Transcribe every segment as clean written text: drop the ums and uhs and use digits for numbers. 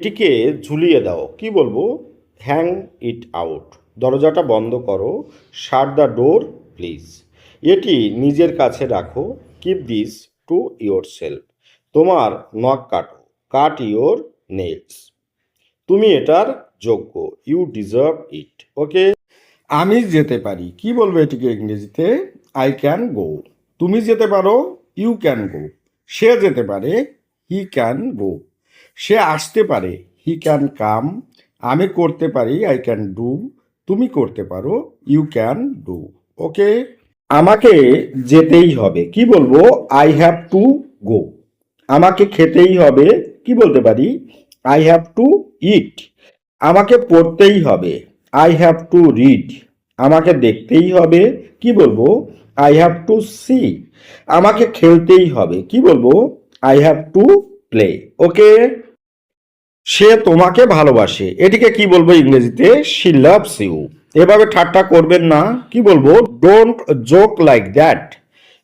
এটিকে ঝুলিয়ে দাও। কি বলবো? Hang it out. দরজাটা বন্ধ করো। Shut the door please. এটি নিজের কাছে রাখো। Keep this to yourself. তোমার নখ কাটো। Cut your nails. তুমি এটার যোগ্য। You deserve it. ওকে। আমি যেতে পারি। কি বলবো এটিকে ইংরেজিতে? I can go. তুমি যেতে পারো। You can go. সে যেতে পারে। He can go. সে আসতে পারে। He can come. আমি করতে পারি। I can do. তুমি করতে পারো। You can do. ওকে। আমাকে যেতেই হবে। কি বলবো? I have to go. আমাকে খেতেই হবে। কি বলতে পারি? I have to eat. আমাকে পড়তেই হবে। I have to read. আমাকে দেখতেই হবে। কি বলবো? I have to see. আমাকে খেলতেই হবে। কি বলবো? I have to play. Okay. সে তোমাকে ভালোবাসে। এটিকে কি বলবো ইংরেজিতে? She loves you. এভাবে ঠাট্টা করবেন না। কি বলবো? Don't joke like that.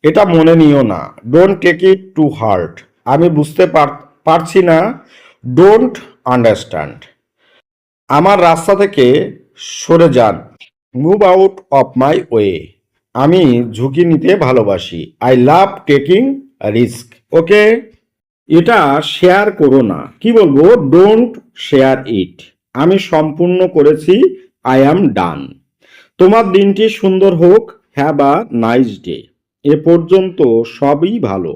এটা মনে নিও না। Don't take it to heart. আমি বুঝতে পারছি না। Don't understand. আমার রাস্তা থেকে সরে যান। Move out of my way. আমি ঝুঁকি নিতে ভালোবাসি। I love taking risk. Okay. এটা শেয়ার করো না। কি বলবো? Don't share it. আমি সম্পূর্ণ করেছি। I am done. তোমার দিনটি সুন্দর হোক। Have a nice day. এ পর্যন্ত সবই ভালো।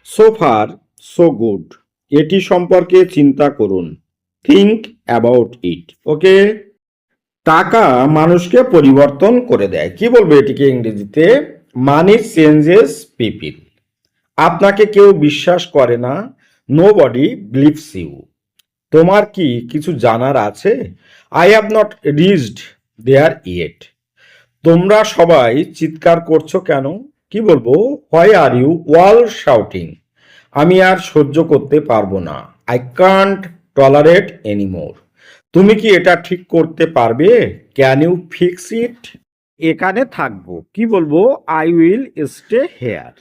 So far so good. এটি সম্পর্কে চিন্তা করুন। Think about it. ওকে। টাকা মানুষকে পরিবর্তন করে দেয়। কি বলবো এটিকে ইংরেজিতে? Money changes people. আপনাকে কেউ বিশ্বাস করে না। Nobody believes you. তোমার কি কিছু জানার আছে? I have not reached there yet. তোমরা সবাই চিৎকার করছো কেন? কি বলবো? Why are you all shouting. আমি আর সহ্য করতে পারবো না। I Kant tolerate anymore. তুমি কি এটা ঠিক করতে পারবে? Can you fix it? এখানে থাকবো। কি বলবো? I will stay here.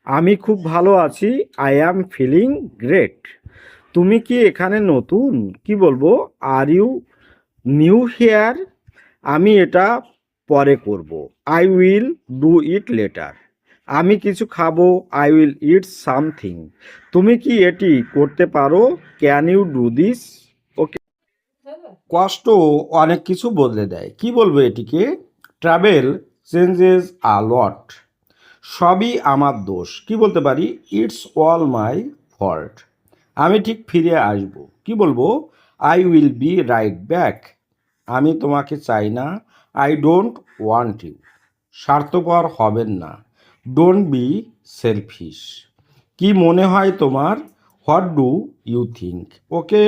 আমি খুব ভালো আছি। I am feeling great. তুমি কি এখানে নতুন? কি বলবো? Are you new here? আমি এটা পরে করব। I will do it later. আমি কিছু খাবো। I will eat something. তুমি কি এটি করতে পারো? Can you do this? Okay. কষ্ট অনেক কিছু বদলে দেয়। কি বলবো এটিকে? Travel changes a lot. সবই আমার দোষ। কি বলতে পারি? It's all my fault. আমি ঠিক ফিরে আসব। কি বলবো? I will be right back. আমি তোমাকে চাই না। I don't want you. স্বার্থপর হবেন না। Don't be selfish. কি মনে হয় তোমার? What do you think? Okay.